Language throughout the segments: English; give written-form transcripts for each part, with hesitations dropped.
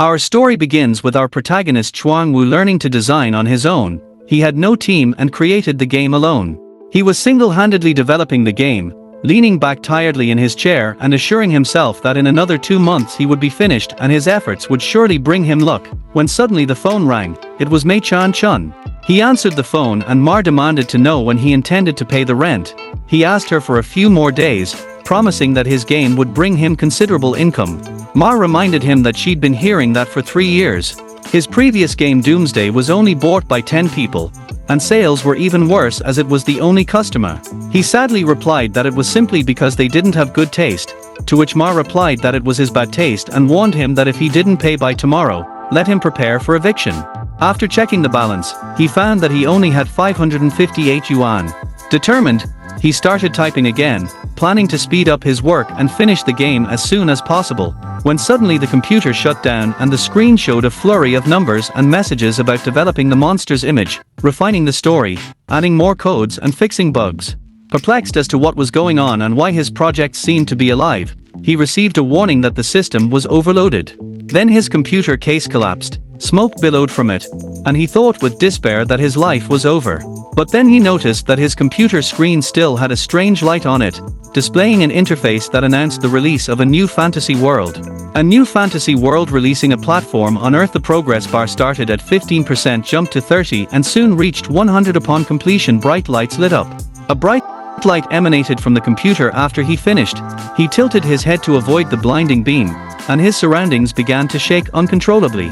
Our story begins with our protagonist Chuang Wu learning to design on his own. He had no team and created the game alone. He was single-handedly developing the game, leaning back tiredly in his chair and assuring himself that in another 2 months he would be finished and his efforts would surely bring him luck, when suddenly the phone rang. It was Mei Chun. He answered the phone and Ma demanded to know when he intended to pay the rent. He asked her for a few more days, promising that his game would bring him considerable income. Ma reminded him that she'd been hearing that for 3 years. His previous game Doomsday was only bought by 10 people, and sales were even worse as it was the only customer. He sadly replied that it was simply because they didn't have good taste, to which Ma replied that it was his bad taste and warned him that if he didn't pay by tomorrow, let him prepare for eviction. After checking the balance, he found that he only had 558 yuan. Determined, he started typing again, planning to speed up his work and finish the game as soon as possible, when suddenly the computer shut down and the screen showed a flurry of numbers and messages about developing the monster's image, refining the story, adding more codes and fixing bugs. Perplexed as to what was going on and why his project seemed to be alive, he received a warning that the system was overloaded. Then his computer case collapsed, smoke billowed from it, and he thought with despair that his life was over. But then he noticed that his computer screen still had a strange light on it, displaying an interface that announced the release of a new fantasy world. A new fantasy world releasing a platform on Earth. The progress bar started at 15%, jumped to 30 and soon reached 100 upon completion. Bright lights lit up. A bright light emanated from the computer after he finished. He tilted his head to avoid the blinding beam, and his surroundings began to shake uncontrollably.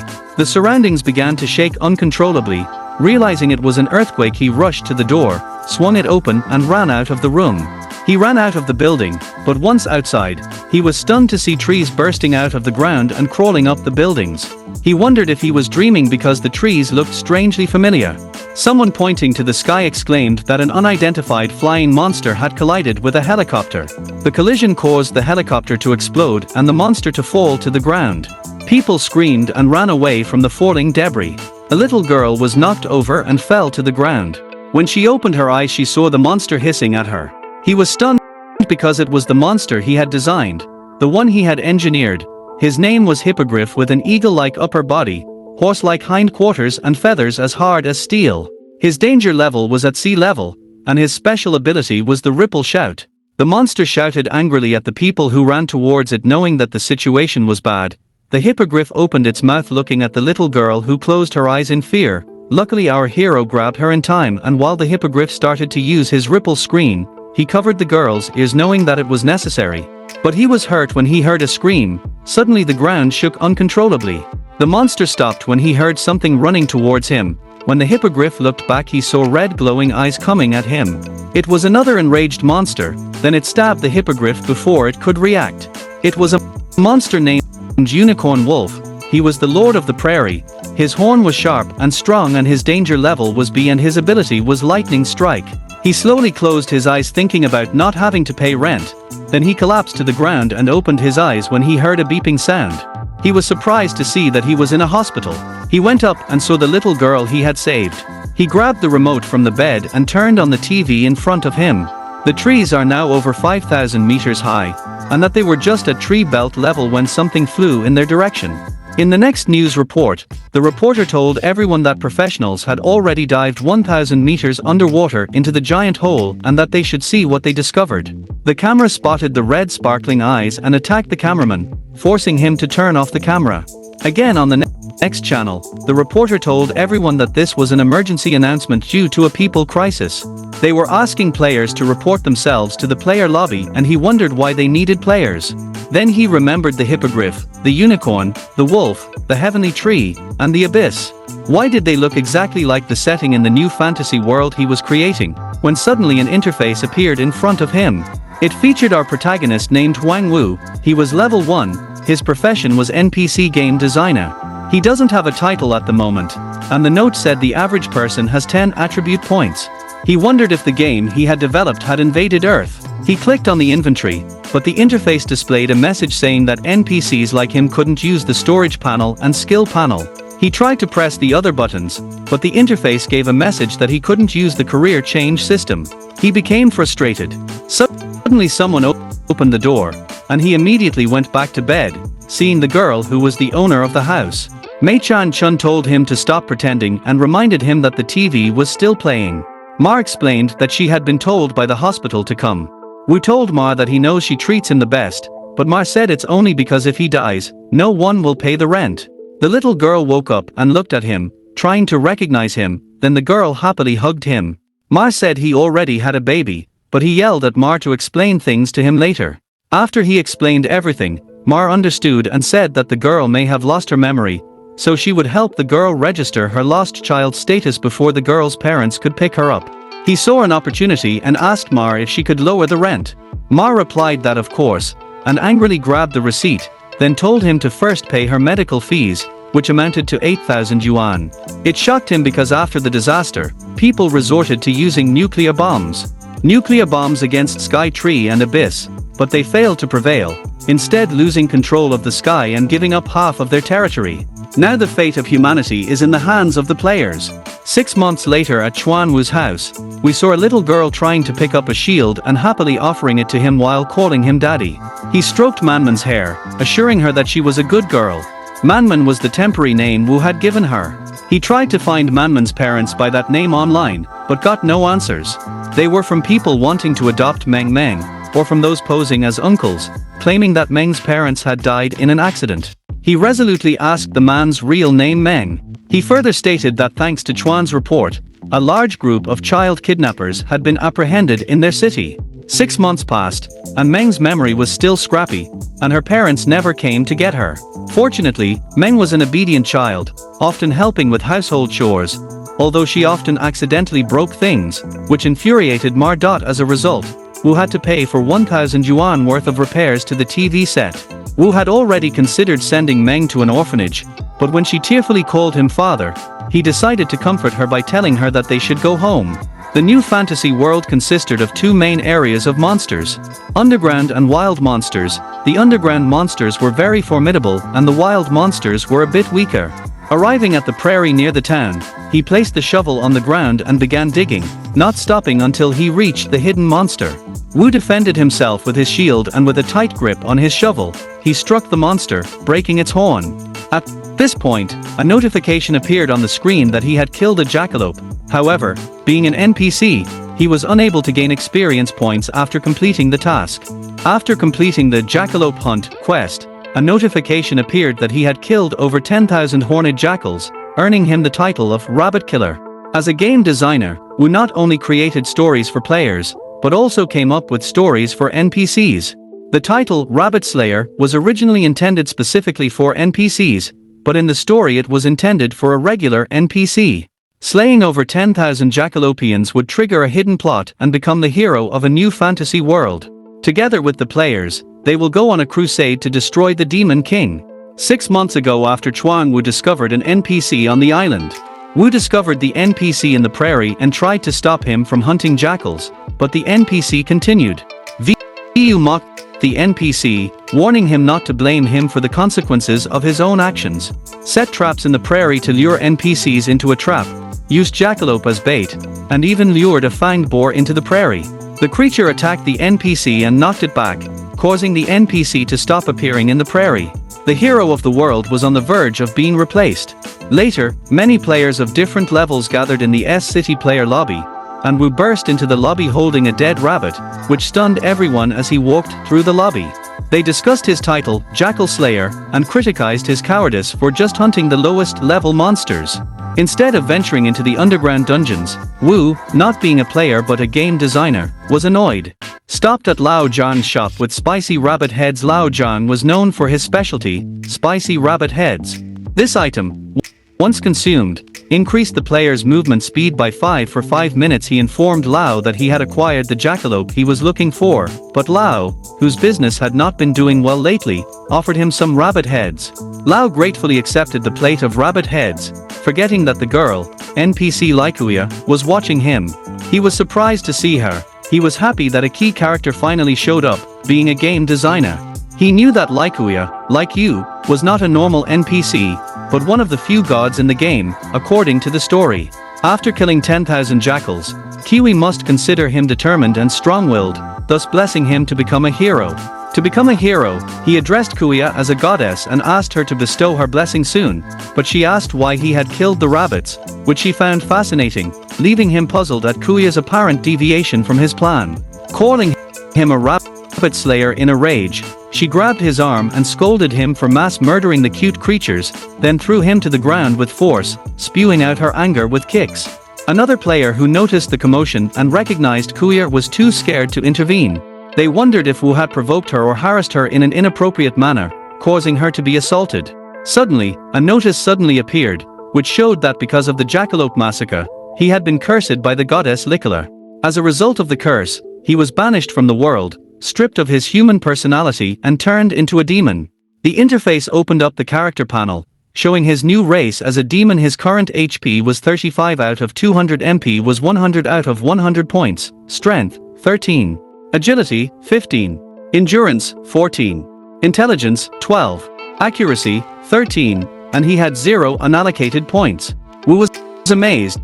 Realizing it was an earthquake, he rushed to the door, swung it open and ran out of the room. He ran out of the building, but once outside, he was stunned to see trees bursting out of the ground and crawling up the buildings. He wondered if he was dreaming because the trees looked strangely familiar. Someone pointing to the sky exclaimed that an unidentified flying monster had collided with a helicopter. The collision caused the helicopter to explode and the monster to fall to the ground. People screamed and ran away from the falling debris. A little girl was knocked over and fell to the ground. When she opened her eyes, she saw the monster hissing at her. He was stunned because it was the monster he had designed, the one he had engineered. His name was Hippogriff, with an eagle-like upper body, horse-like hindquarters and feathers as hard as steel. His danger level was at sea level, and his special ability was the ripple shout. The monster shouted angrily at the people who ran towards it, knowing that the situation was bad. The hippogriff opened its mouth, looking at the little girl, who closed her eyes in fear. Luckily our hero grabbed her in time, and while the hippogriff started to use his ripple screen, he covered the girl's ears, knowing that it was necessary. But he was hurt when he heard a scream. Suddenly the ground shook uncontrollably. The monster stopped when he heard something running towards him. When the hippogriff looked back, he saw red glowing eyes coming at him. It was another enraged monster. Then it stabbed the hippogriff before it could react. It was a monster named Unicorn Wolf. He was the lord of the prairie. His horn was sharp and strong, and his danger level was B, and his ability was Lightning Strike. He slowly closed his eyes, thinking about not having to pay rent. Then he collapsed to the ground and opened his eyes when he heard a beeping sound. He was surprised to see that he was in a hospital. He went up and saw the little girl he had saved. He grabbed the remote from the bed and turned on the TV in front of him. The trees are now over 5,000 meters high, and that they were just at tree belt level when something flew in their direction. In the next news report, the reporter told everyone that professionals had already dived 1,000 meters underwater into the giant hole and that they should see what they discovered. The camera spotted the red sparkling eyes and attacked the cameraman, forcing him to turn off the camera. Again on the next channel, the reporter told everyone that this was an emergency announcement due to a people crisis. They were asking players to report themselves to the player lobby, and he wondered why they needed players. Then he remembered the hippogriff, the unicorn, the wolf, the heavenly tree, and the abyss. Why did they look exactly like the setting in the new fantasy world he was creating, when suddenly an interface appeared in front of him? It featured our protagonist named Huang Wu. He was level 1, his profession was NPC game designer. He doesn't have a title at the moment, and the note said the average person has 10 attribute points. He wondered if the game he had developed had invaded Earth. He clicked on the inventory, but the interface displayed a message saying that NPCs like him couldn't use the storage panel and skill panel. He tried to press the other buttons, but the interface gave a message that he couldn't use the career change system. He became frustrated. Suddenly someone opened the door, and he immediately went back to bed. seeing the girl who was the owner of the house. Mei-chan Chun told him to stop pretending and reminded him that the TV was still playing. Ma explained that she had been told by the hospital to come. Wu told Ma that he knows she treats him the best, but Ma said it's only because if he dies, no one will pay the rent. The little girl woke up and looked at him, trying to recognize him, then the girl happily hugged him. Ma said he already had a baby, but he yelled at Ma to explain things to him later. After he explained everything, Ma understood and said that the girl may have lost her memory, so she would help the girl register her lost child status before the girl's parents could pick her up. He saw an opportunity and asked Ma if she could lower the rent. Ma replied that of course, and angrily grabbed the receipt, then told him to first pay her medical fees, which amounted to 8,000 yuan. It shocked him because after the disaster, people resorted to using nuclear bombs. Nuclear bombs against Sky Tree and Abyss, but they failed to prevail, instead losing control of the sky and giving up half of their territory. Now the fate of humanity is in the hands of the players. 6 months later at Chuan Wu's house, we saw a little girl trying to pick up a shield and happily offering it to him while calling him daddy. He stroked Manman's hair, assuring her that she was a good girl. Manman was the temporary name Wu had given her. He tried to find Manman's parents by that name online, but got no answers. They were from people wanting to adopt Meng, or from those posing as uncles, claiming that Meng's parents had died in an accident. He resolutely asked the man's real name Meng. He further stated that thanks to Chuan's report, a large group of child kidnappers had been apprehended in their city. 6 months passed, and Meng's memory was still scrappy, and her parents never came to get her. Fortunately, Meng was an obedient child, often helping with household chores, although she often accidentally broke things, which infuriated Ma. As a result, Wu had to pay for 1,000 yuan worth of repairs to the TV set. Wu had already considered sending Meng to an orphanage, but when she tearfully called him father, he decided to comfort her by telling her that they should go home. The new fantasy world consisted of 2 main areas of monsters: underground and wild monsters. The underground monsters were very formidable and the wild monsters were a bit weaker. Arriving at the prairie near the town, he placed the shovel on the ground and began digging, not stopping until he reached the hidden monster. Wu defended himself with his shield and with a tight grip on his shovel, he struck the monster, breaking its horn. At this point, a notification appeared on the screen that he had killed a jackalope. However, being an NPC, he was unable to gain experience points after completing the task. After completing the jackalope hunt quest, a notification appeared that he had killed over 10,000 horned jackals, earning him the title of Rabbit Killer. As a game designer, Wu not only created stories for players, but also came up with stories for NPCs. The title Rabbit Slayer was originally intended specifically for NPCs, but in the story it was intended for a regular NPC. Slaying over 10,000 jackalopians would trigger a hidden plot and become the hero of a new fantasy world. Together with the players, they will go on a crusade to destroy the Demon King. 6 months ago after Chuan Wu discovered an NPC on the island. Wu discovered the NPC in the prairie and tried to stop him from hunting jackals, but the NPC continued. Wu mocked the NPC, warning him not to blame him for the consequences of his own actions. Set traps in the prairie to lure NPCs into a trap, used jackalope as bait, and even lured a fanged boar into the prairie. The creature attacked the NPC and knocked it back, causing the NPC to stop appearing in the prairie. The hero of the world was on the verge of being replaced. Later, many players of different levels gathered in the S-City player lobby, and Wu burst into the lobby holding a dead rabbit, which stunned everyone as he walked through the lobby. They discussed his title, Jackal Slayer, and criticized his cowardice for just hunting the lowest level monsters. Instead of venturing into the underground dungeons, Wu, not being a player but a game designer, was annoyed. Stopped at Lao Zhan's shop with spicy rabbit heads. Lao Zhan was known for his specialty, spicy rabbit heads. This item, once consumed, increased the player's movement speed by 5 for 5 minutes. He informed Lao that he had acquired the jackalope he was looking for, but Lao, whose business had not been doing well lately, offered him some rabbit heads. Lao gratefully accepted the plate of rabbit heads, forgetting that the girl, NPC Likuya, was watching him. He was surprised to see her. He was happy that a key character finally showed up, being a game designer. He knew that Likuya, like you, was not a normal NPC, but one of the few gods in the game, according to the story. After killing 10,000 jackals, Kiwi must consider him determined and strong-willed, thus blessing him to become a hero. To become a hero, he addressed Kuya as a goddess and asked her to bestow her blessing soon, but she asked why he had killed the rabbits, which she found fascinating, leaving him puzzled at Kuya's apparent deviation from his plan. Calling him a rabbit slayer in a rage, she grabbed his arm and scolded him for mass murdering the cute creatures, then threw him to the ground with force, spewing out her anger with kicks. Another player who noticed the commotion and recognized Kuya was too scared to intervene. They wondered if Wu had provoked her or harassed her in an inappropriate manner, causing her to be assaulted. Suddenly, a notice suddenly appeared, which showed that because of the jackalope massacre, he had been cursed by the goddess Likala. As a result of the curse, he was banished from the world, stripped of his human personality and turned into a demon. The interface opened up the character panel, showing his new race as a demon. His current HP was 35 out of 200, MP was 100 out of 100 points, Strength, 13. Agility, 15. Endurance, 14. Intelligence, 12. Accuracy, 13, and he had 0 unallocated points. Wu was amazed,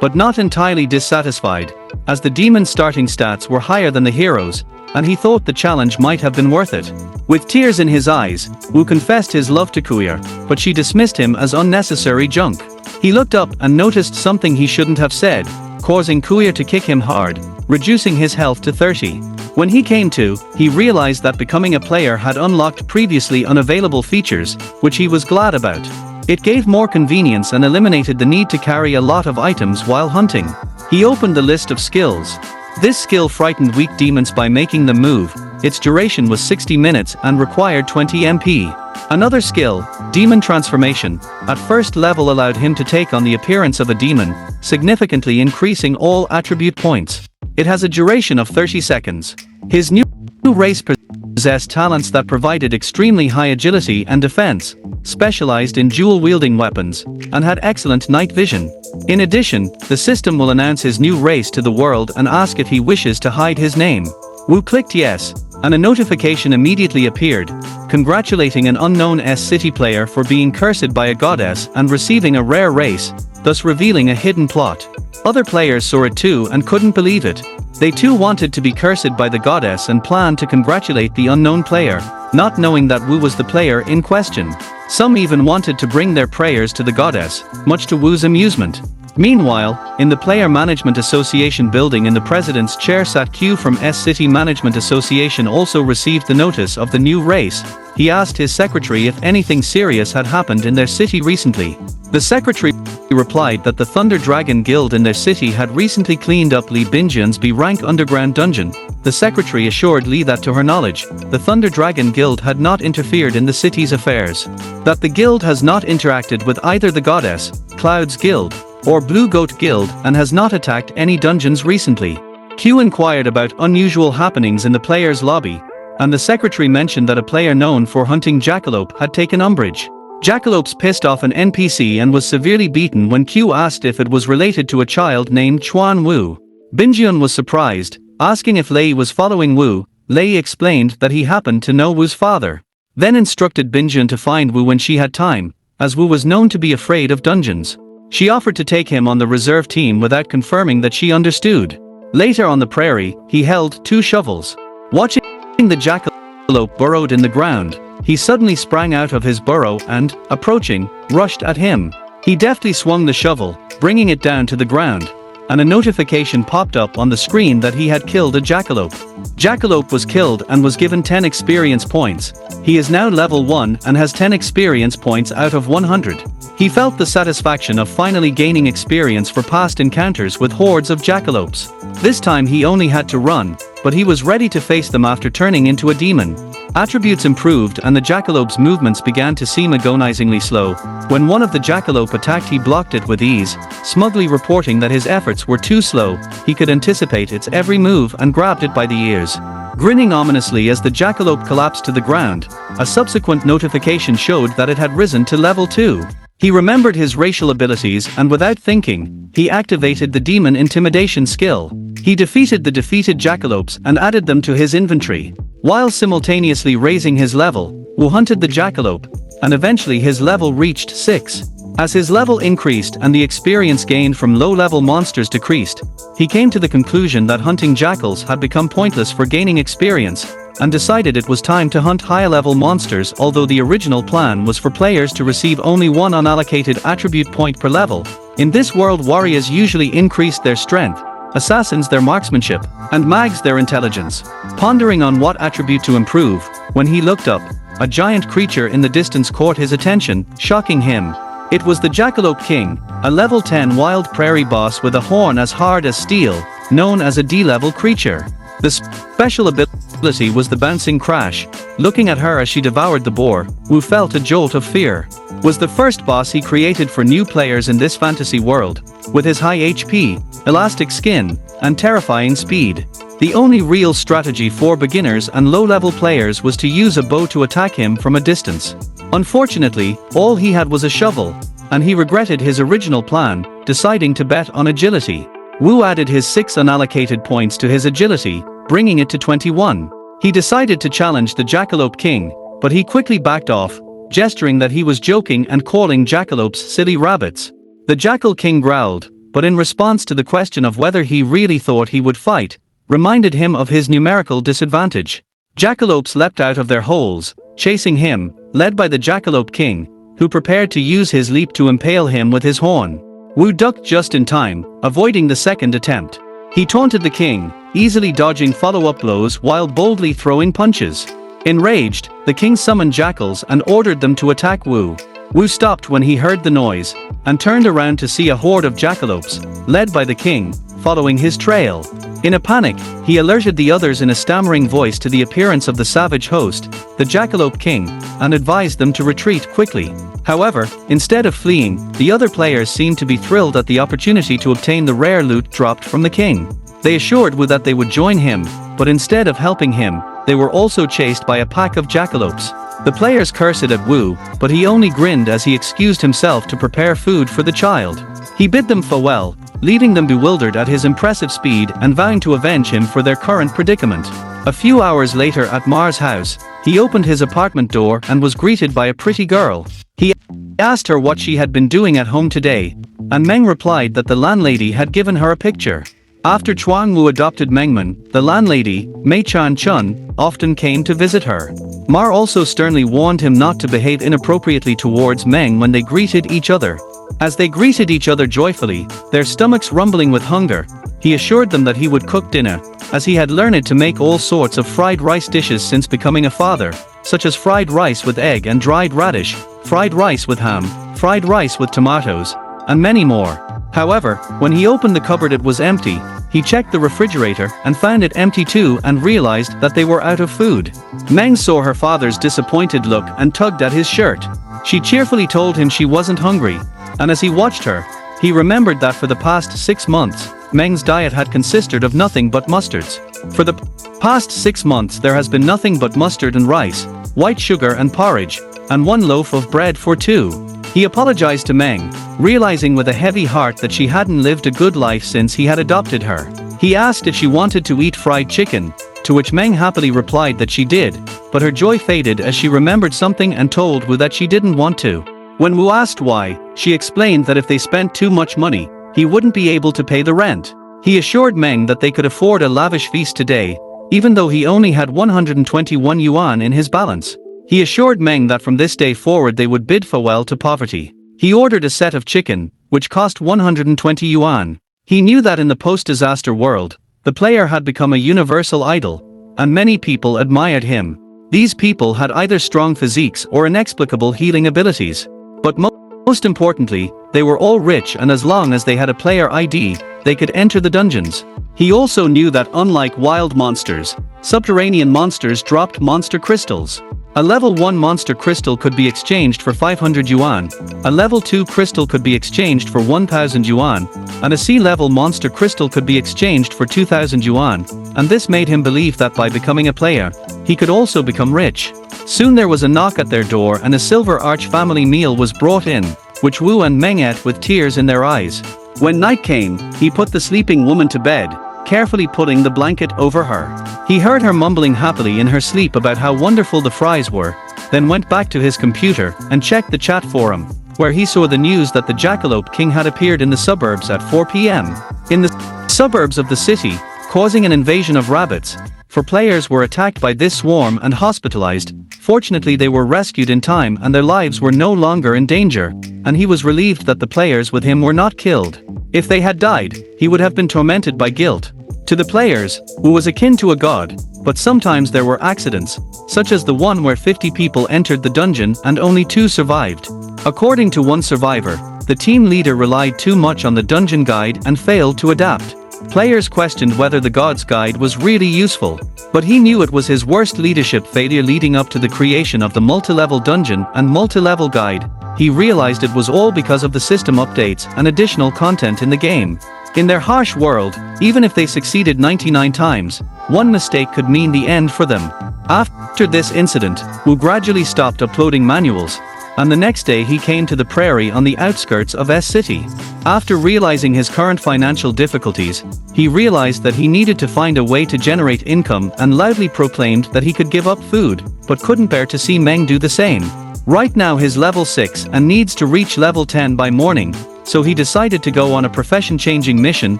but not entirely dissatisfied, as the demon's starting stats were higher than the hero's, and he thought the challenge might have been worth it. With tears in his eyes, Wu confessed his love to Kuya, but she dismissed him as unnecessary junk. He looked up and noticed something he shouldn't have said, causing Kuya to kick him hard, reducing his health to 30. When he came to, he realized that becoming a player had unlocked previously unavailable features, which he was glad about. It gave more convenience and eliminated the need to carry a lot of items while hunting. He opened the list of skills. This skill frightened weak demons by making them move. Its duration was 60 minutes and required 20 MP. Another skill, Demon Transformation, at first level allowed him to take on the appearance of a demon, significantly increasing all attribute points. It has a duration of 30 seconds. His new race possessed talents that provided extremely high agility and defense, specialized in dual-wielding weapons, and had excellent night vision. In addition, the system will announce his new race to the world and ask if he wishes to hide his name. Wu clicked yes, and a notification immediately appeared, congratulating an unknown S-City player for being cursed by a goddess and receiving a rare race, thus revealing a hidden plot. Other players saw it too and couldn't believe it. They too wanted to be cursed by the goddess and planned to congratulate the unknown player, not knowing that Wu was the player in question. Some even wanted to bring their prayers to the goddess, much to Wu's amusement. Meanwhile, in the Player Management Association building in the president's chair sat Q from S-City Management Association. Also received the notice of the new race. He asked his secretary if anything serious had happened in their city recently. The secretary replied that the Thunder Dragon Guild in their city had recently cleaned up Li Binjian's B-rank underground dungeon. The secretary assured Li that to her knowledge, the Thunder Dragon Guild had not interfered in the city's affairs. That the guild has not interacted with either the Goddess, Cloud's Guild, or Blue Goat Guild and has not attacked any dungeons recently. Q inquired about unusual happenings in the player's lobby, and the secretary mentioned that a player known for hunting jackalope had taken umbrage. Jackalopes pissed off an NPC and was severely beaten when Q asked if it was related to a child named Chuan Wu. Binjian was surprised, asking if Lei was following Wu. Lei explained that he happened to know Wu's father. Then instructed Binjian to find Wu when she had time, as Wu was known to be afraid of dungeons. She offered to take him on the reserve team without confirming that she understood. Later on the prairie, he held 2 shovels. Watching the jackalope burrowed in the ground, he suddenly sprang out of his burrow and, approaching, rushed at him. He deftly swung the shovel, bringing it down to the ground, and a notification popped up on the screen that he had killed a jackalope. Jackalope was killed and was given 10 experience points. He is now level 1 and has 10 experience points out of 100. He felt the satisfaction of finally gaining experience for past encounters with hordes of jackalopes. This time he only had to run, but he was ready to face them after turning into a demon. Attributes improved and the jackalope's movements began to seem agonizingly slow. When one of the jackalope attacked, he blocked it with ease, smugly reporting that his efforts were too slow. He could anticipate its every move and grabbed it by the ears. Grinning ominously as the jackalope collapsed to the ground, a subsequent notification showed that it had risen to level 2. He remembered his racial abilities and without thinking, he activated the demon intimidation skill. He defeated the defeated jackalopes and added them to his inventory, while simultaneously raising his level. Wu hunted the jackalope, and eventually his level reached 6. As his level increased and the experience gained from low-level monsters decreased, he came to the conclusion that hunting jackals had become pointless for gaining experience, and decided it was time to hunt high-level monsters. Although the original plan was for players to receive only one unallocated attribute point per level, in this world warriors usually increased their strength, assassins their marksmanship, and mags their intelligence. Pondering on what attribute to improve, when he looked up, a giant creature in the distance caught his attention, shocking him. It was the Jackalope King, a level 10 wild prairie boss with a horn as hard as steel, known as a D-level creature. The special ability was the bouncing crash. Looking at her as she devoured the boar, Wu felt a jolt of fear. Was the first boss he created for new players in this fantasy world. With his high HP, elastic skin, and terrifying speed, the only real strategy for beginners and low-level players was to use a bow to attack him from a distance. Unfortunately, all he had was a shovel, and he regretted his original plan, deciding to bet on agility. Wu added his 6 unallocated points to his agility, bringing it to 21. He decided to challenge the Jackalope King, but he quickly backed off, gesturing that he was joking and calling jackalopes silly rabbits. The Jackal King growled, but in response to the question of whether he really thought he would fight, reminded him of his numerical disadvantage. Jackalopes leapt out of their holes, chasing him, led by the Jackalope King, who prepared to use his leap to impale him with his horn. Wu ducked just in time, avoiding the second attempt. He taunted the king, easily dodging follow-up blows while boldly throwing punches. Enraged, the king summoned jackals and ordered them to attack Wu. Wu stopped when he heard the noise, and turned around to see a horde of jackalopes, led by the king, following his trail. In a panic, he alerted the others in a stammering voice to the appearance of the savage host, the Jackalope King, and advised them to retreat quickly. However, instead of fleeing, the other players seemed to be thrilled at the opportunity to obtain the rare loot dropped from the king. They assured Wu that they would join him, but instead of helping him, they were also chased by a pack of jackalopes. The players cursed at Wu, but he only grinned as he excused himself to prepare food for the child. He bid them farewell, leaving them bewildered at his impressive speed and vowing to avenge him for their current predicament. A few hours later at Mar's house, he opened his apartment door and was greeted by a pretty girl. He asked her what she had been doing at home today, and Meng replied that the landlady had given her a picture. After Chuang Wu adopted Mengmen, the landlady, Mei Chan Chun, often came to visit her. Mar also sternly warned him not to behave inappropriately towards Meng when they greeted each other. As they greeted each other joyfully, their stomachs rumbling with hunger, he assured them that he would cook dinner, as he had learned to make all sorts of fried rice dishes since becoming a father, such as fried rice with egg and dried radish, fried rice with ham, fried rice with tomatoes, and many more. However, when he opened the cupboard it was empty. He checked the refrigerator and found it empty too and realized that they were out of food. Meng saw her father's disappointed look and tugged at his shirt. She cheerfully told him she wasn't hungry, and as he watched her, he remembered that for the past 6 months, Meng's diet had consisted of nothing but mustards. For the past 6 months there has been nothing but mustard and rice, white sugar and porridge, and 1 loaf of bread for 2. He apologized to Meng, realizing with a heavy heart that she hadn't lived a good life since he had adopted her. He asked if she wanted to eat fried chicken, to which Meng happily replied that she did, but her joy faded as she remembered something and told Wu that she didn't want to. When Wu asked why, she explained that if they spent too much money, he wouldn't be able to pay the rent. He assured Meng that they could afford a lavish feast today, even though he only had 121 yuan in his balance. He assured Meng that from this day forward they would bid farewell to poverty. He ordered a set of chicken, which cost 120 yuan. He knew that in the post-disaster world, the player had become a universal idol, and many people admired him. These people had either strong physiques or inexplicable healing abilities. But most importantly, they were all rich, and as long as they had a player ID, they could enter the dungeons. He also knew that unlike wild monsters, subterranean monsters dropped monster crystals. A level 1 monster crystal could be exchanged for 500 yuan, a level 2 crystal could be exchanged for 1000 yuan, and a sea-level monster crystal could be exchanged for 2000 yuan, and this made him believe that by becoming a player, he could also become rich. Soon there was a knock at their door and a silver arch family meal was brought in, which Wu and Meng ate with tears in their eyes. When night came, he put the sleeping woman to bed, carefully putting the blanket over her. He heard her mumbling happily in her sleep about how wonderful the fries were, then went back to his computer and checked the chat forum, where he saw the news that the Jackalope King had appeared in the suburbs at 4 p.m. in the suburbs of the city, causing an invasion of rabbits, for players were attacked by this swarm and hospitalized. Fortunately they were rescued in time and their lives were no longer in danger, and he was relieved that the players with him were not killed. If they had died, he would have been tormented by guilt. To the players, Wu was akin to a god, but sometimes there were accidents, such as the one where 50 people entered the dungeon and only 2 survived. According to one survivor, the team leader relied too much on the dungeon guide and failed to adapt. Players questioned whether the God's Guide was really useful, but he knew it was his worst leadership failure leading up to the creation of the multi-level dungeon and multi-level guide. He realized it was all because of the system updates and additional content in the game. In their harsh world, even if they succeeded 99 times, one mistake could mean the end for them. After this incident, Wu gradually stopped uploading manuals, and the next day he came to the prairie on the outskirts of S City. After realizing his current financial difficulties, he realized that he needed to find a way to generate income and loudly proclaimed that he could give up food, but couldn't bear to see Meng do the same. Right now he's level 6 and needs to reach level 10 by morning, so he decided to go on a profession-changing mission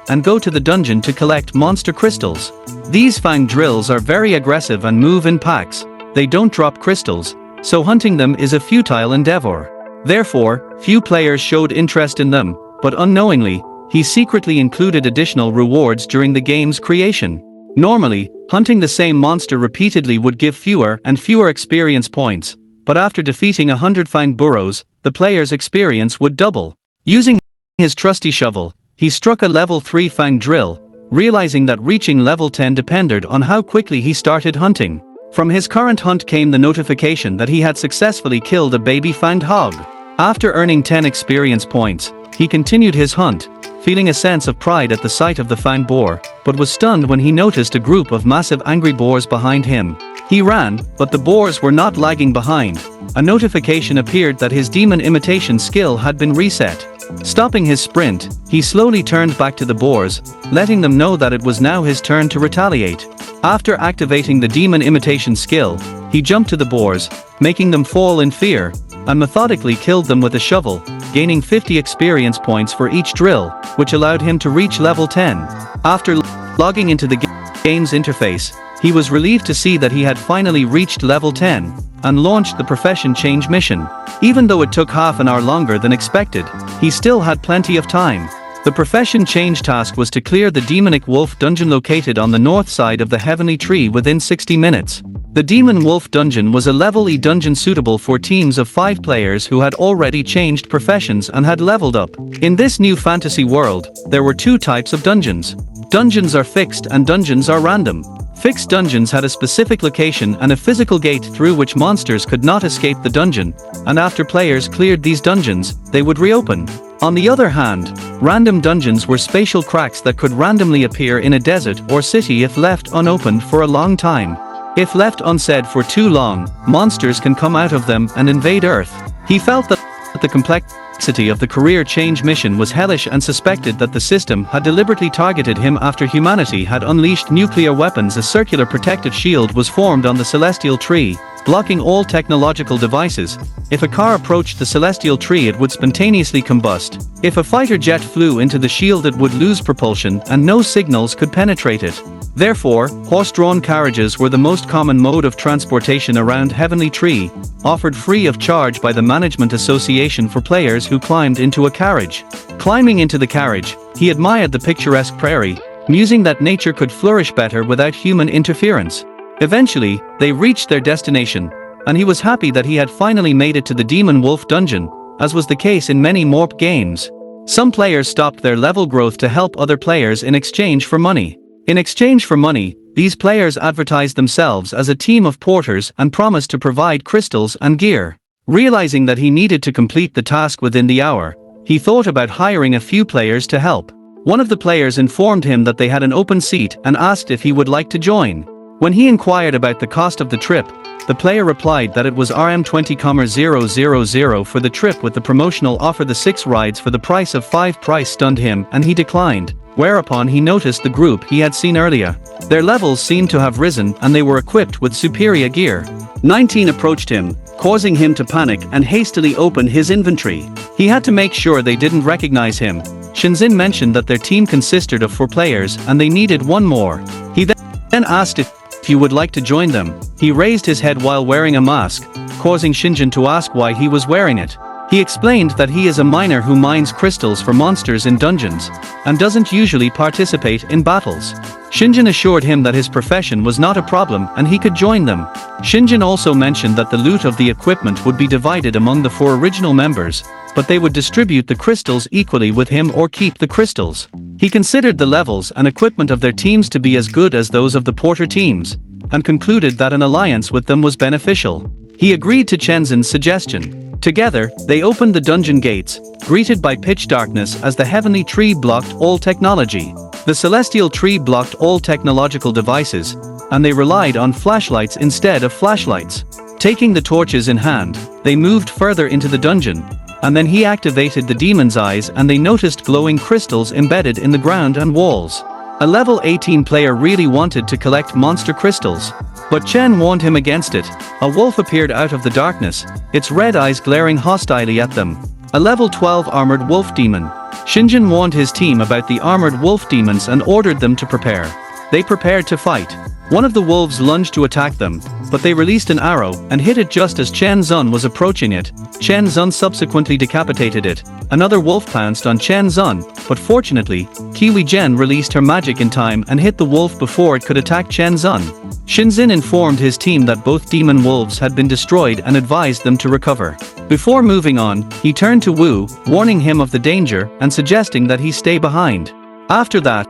and go to the dungeon to collect monster crystals. These fang drills are very aggressive and move in packs. They don't drop crystals, so hunting them is a futile endeavor. Therefore, few players showed interest in them, but unknowingly, he secretly included additional rewards during the game's creation. Normally, hunting the same monster repeatedly would give fewer and fewer experience points, but after defeating 100 fang burrows, the player's experience would double. Using his trusty shovel, he struck a level 3 fang drill, realizing that reaching level 10 depended on how quickly he started hunting. From his current hunt came the notification that he had successfully killed a baby fanged hog. After earning 10 experience points, he continued his hunt, feeling a sense of pride at the sight of the fang boar, but was stunned when he noticed a group of massive angry boars behind him. He ran, but the boars were not lagging behind. A notification appeared that his demon imitation skill had been reset. Stopping his sprint, he slowly turned back to the boars, letting them know that it was now his turn to retaliate. After activating the demon imitation skill, he jumped to the boars, making them fall in fear, and methodically killed them with a shovel, gaining 50 experience points for each drill, which allowed him to reach level 10. After logging into the game's interface, he was relieved to see that he had finally reached level 10, and launched the profession change mission. Even though it took half an hour longer than expected, he still had plenty of time. The profession change task was to clear the demonic wolf dungeon located on the north side of the heavenly tree within 60 minutes. The demon wolf dungeon was a level E dungeon suitable for teams of 5 players who had already changed professions and had leveled up. In this new fantasy world, there were 2 types of dungeons. Dungeons are fixed and dungeons are random. Fixed dungeons had a specific location and a physical gate through which monsters could not escape the dungeon, and after players cleared these dungeons, they would reopen. On the other hand, random dungeons were spatial cracks that could randomly appear in a desert or city if left unopened for a long time. If left unsaid for too long, monsters can come out of them and invade Earth. He felt that the complexity of the career change mission was hellish and suspected that the system had deliberately targeted him after humanity had unleashed nuclear weapons. A circular protective shield was formed on the celestial tree, blocking all technological devices. If a car approached the celestial tree, it would spontaneously combust. If a fighter jet flew into the shield, it would lose propulsion and no signals could penetrate it. Therefore, horse-drawn carriages were the most common mode of transportation around Heavenly Tree, offered free of charge by the Management Association for players who climbed into a carriage. Climbing into the carriage, he admired the picturesque prairie, musing that nature could flourish better without human interference. Eventually, they reached their destination, and he was happy that he had finally made it to the Demon Wolf dungeon, as was the case in many MORP games. Some players stopped their level growth to help other players in exchange for money. In exchange for money, these players advertised themselves as a team of porters and promised to provide crystals and gear. Realizing that he needed to complete the task within the hour, he thought about hiring a few players to help. One of the players informed him that they had an open seat and asked if he would like to join. When he inquired about the cost of the trip, the player replied that it was RM20,000 for the trip with the promotional offer. The 6 rides for the price of 5 price stunned him and he declined, whereupon he noticed the group he had seen earlier. Their levels seemed to have risen and they were equipped with superior gear. 19 approached him, causing him to panic and hastily open his inventory. He had to make sure they didn't recognize him. Shinzin mentioned that their team consisted of 4 players and they needed 1 more. He then asked if if you would like to join them. He raised his head while wearing a mask, causing Shinjin to ask why he was wearing it. He explained that he is a miner who mines crystals for monsters in dungeons, and doesn't usually participate in battles. Shinjin assured him that his profession was not a problem and he could join them. Shinjin also mentioned that the loot of the equipment would be divided among the 4 original members, but they would distribute the crystals equally with him or keep the crystals. He considered the levels and equipment of their teams to be as good as those of the Porter teams, and concluded that an alliance with them was beneficial. He agreed to Chenzin's suggestion. Together, they opened the dungeon gates, greeted by pitch darkness as the heavenly tree blocked all technology. The celestial tree blocked all technological devices, and they relied on flashlights instead of flashlights. Taking the torches in hand, they moved further into the dungeon, and then he activated the demon's eyes and they noticed glowing crystals embedded in the ground and walls. A level 18 player really wanted to collect monster crystals, but Chen warned him against it. A wolf appeared out of the darkness, its red eyes glaring hostilely at them. A level 12 armored wolf demon. Shinjin warned his team about the armored wolf demons and ordered them to prepare. They prepared to fight. One of the wolves lunged to attack them, but they released an arrow and hit it just as Chen Zun was approaching it. Chen Zun subsequently decapitated it. Another wolf pounced on Chen Zun, but fortunately, Kiwi Zhen released her magic in time and hit the wolf before it could attack Chen Zun. Shinzin informed his team that both demon wolves had been destroyed and advised them to recover. Before moving on, he turned to Wu, warning him of the danger and suggesting that he stay behind. After that,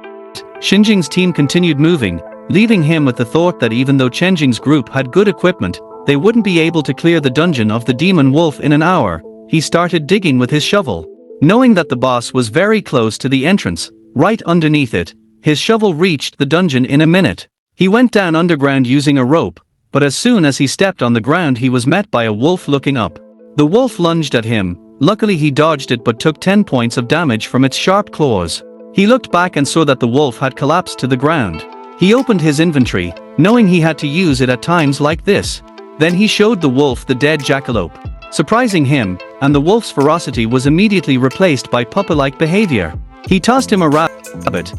Shinjing's team continued moving, leaving him with the thought that even though Chenjing's group had good equipment, they wouldn't be able to clear the dungeon of the demon wolf in an hour. He started digging with his shovel. Knowing that the boss was very close to the entrance, right underneath it, his shovel reached the dungeon in a minute. He went down underground using a rope, but as soon as he stepped on the ground he was met by a wolf looking up. The wolf lunged at him. Luckily he dodged it but took 10 points of damage from its sharp claws. He looked back and saw that the wolf had collapsed to the ground. He opened his inventory, knowing he had to use it at times like this. Then he showed the wolf the dead jackalope, surprising him, and the wolf's ferocity was immediately replaced by puppy-like behavior. He tossed him a rabbit.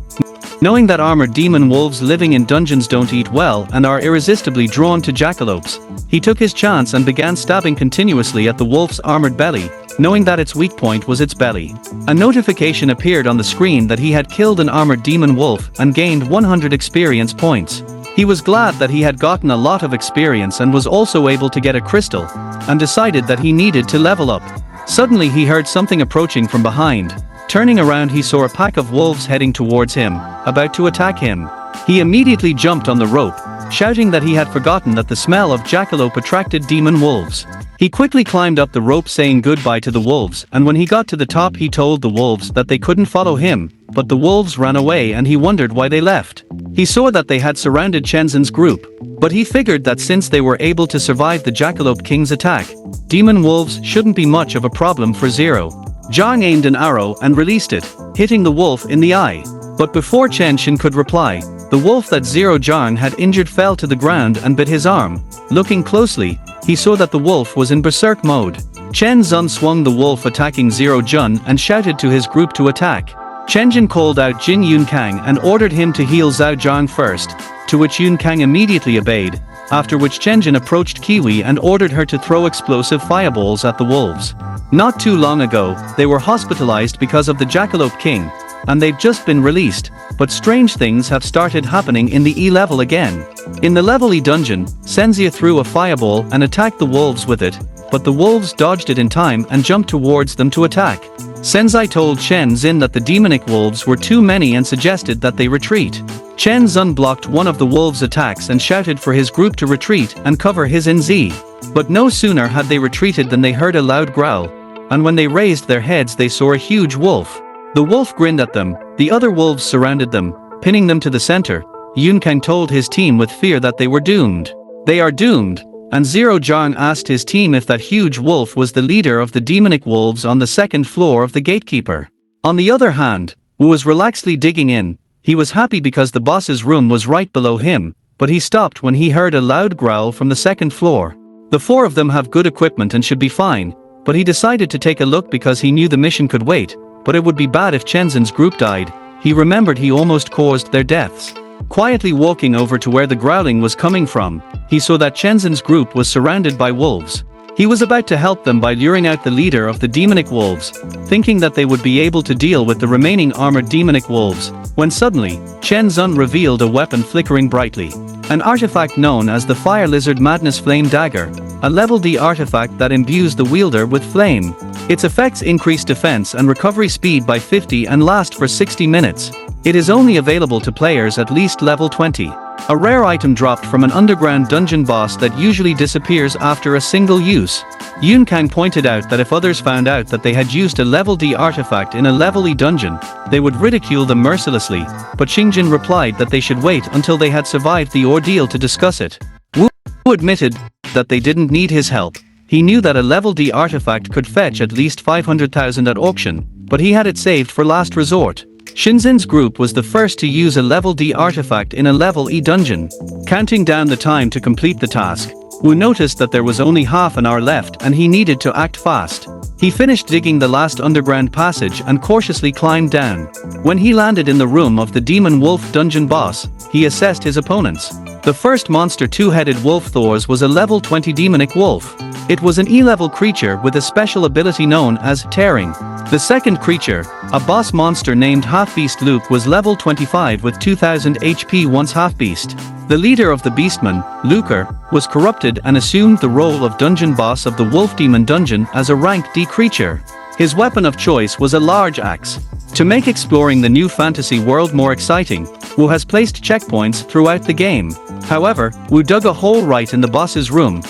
Knowing that armored demon wolves living in dungeons don't eat well and are irresistibly drawn to jackalopes, he took his chance and began stabbing continuously at the wolf's armored belly, knowing that its weak point was its belly. A notification appeared on the screen that he had killed an armored demon wolf and gained 100 experience points. He was glad that he had gotten a lot of experience and was also able to get a crystal, and decided that he needed to level up. Suddenly he heard something approaching from behind. Turning around he saw a pack of wolves heading towards him, about to attack him. He immediately jumped on the rope, shouting that he had forgotten that the smell of jackalope attracted demon wolves. He quickly climbed up the rope saying goodbye to the wolves, and when he got to the top he told the wolves that they couldn't follow him, but the wolves ran away and he wondered why they left. He saw that they had surrounded Chenzin's group, but he figured that since they were able to survive the Jackalope King's attack, demon wolves shouldn't be much of a problem for Zero. Zhang aimed an arrow and released it, hitting the wolf in the eye. But before Chen Xin could reply, the wolf that Zero Zhang had injured fell to the ground and bit his arm. Looking closely, he saw that the wolf was in berserk mode. Chen Zun swung the wolf attacking Zero Jun and shouted to his group to attack. Chen Jin called out Jin Yun Kang and ordered him to heal Zhao Zhang first, to which Yun Kang immediately obeyed, after which Chen Jin approached Kiwi and ordered her to throw explosive fireballs at the wolves. Not too long ago, they were hospitalized because of the Jackalope King, and they've just been released, but strange things have started happening in the E level again. In the level E dungeon, Senzia threw a fireball and attacked the wolves with it, but the wolves dodged it in time and jumped towards them to attack. Senzai told Chen Xin that the demonic wolves were too many and suggested that they retreat. Chen Zun blocked one of the wolves' attacks and shouted for his group to retreat and cover his NZ. But no sooner had they retreated than they heard a loud growl, and when they raised their heads they saw a huge wolf. The wolf grinned at them. The other wolves surrounded them, pinning them to the center. Yun Kang told his team with fear that they were doomed. They are doomed. And Zero Zhang asked his team if that huge wolf was the leader of the demonic wolves on the second floor of the gatekeeper. On the other hand, Wu was relaxedly digging in. He was happy because the boss's room was right below him, but he stopped when he heard a loud growl from the second floor. The four of them have good equipment and should be fine, but he decided to take a look because he knew the mission could wait, but it would be bad if Chenzin's group died. He remembered he almost caused their deaths. Quietly walking over to where the growling was coming from, he saw that Chenzin's group was surrounded by wolves. He was about to help them by luring out the leader of the demonic wolves, thinking that they would be able to deal with the remaining armored demonic wolves, when suddenly, Chen Zun revealed a weapon flickering brightly. An artifact known as the Fire Lizard Madness Flame Dagger, a level D artifact that imbues the wielder with flame. Its effects increase defense and recovery speed by 50 and last for 60 minutes. It is only available to players at least level 20. A rare item dropped from an underground dungeon boss that usually disappears after a single use. Yun Kang pointed out that if others found out that they had used a level D artifact in a level E dungeon, they would ridicule them mercilessly, but Xingjin replied that they should wait until they had survived the ordeal to discuss it. Wu admitted that they didn't need his help. He knew that a level D artifact could fetch at least 500,000 at auction, but he had it saved for last resort. Shinzin's group was the first to use a level D artifact in a level E dungeon. Counting down the time to complete the task, Wu noticed that there was only half an hour left and he needed to act fast. He finished digging the last underground passage and cautiously climbed down. When he landed in the room of the Demon Wolf dungeon boss, he assessed his opponents. The first monster two-headed wolf Thors was a level 20 demonic wolf. It was an E-level creature with a special ability known as Tearing. The second creature, a boss monster named Half-Beast Luke, was level 25 with 2000 HP once Half-Beast. The leader of the Beastmen, Luker, was corrupted and assumed the role of dungeon boss of the Wolf Demon Dungeon as a rank D creature. His weapon of choice was a large axe. To make exploring the new fantasy world more exciting, Wu has placed checkpoints throughout the game. However, Wu dug a hole right in the boss's room.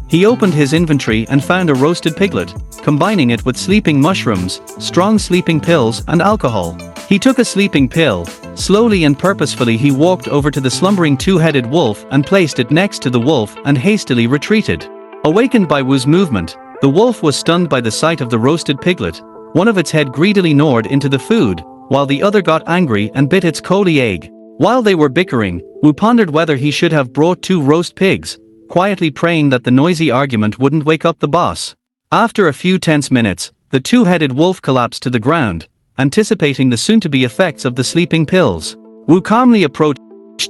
He opened his inventory and found a roasted piglet, combining it with sleeping mushrooms, strong sleeping pills and alcohol. He took a sleeping pill. Slowly and purposefully he walked over to the slumbering two-headed wolf and placed it next to the wolf and hastily retreated. Awakened by Wu's movement, the wolf was stunned by the sight of the roasted piglet. One of its head greedily gnawed into the food, while the other got angry and bit its coley egg. While they were bickering, Wu pondered whether he should have brought 2 roast pigs, quietly praying that the noisy argument wouldn't wake up the boss. After a few tense minutes, the two-headed wolf collapsed to the ground, anticipating the soon-to-be effects of the sleeping pills. Wu calmly approached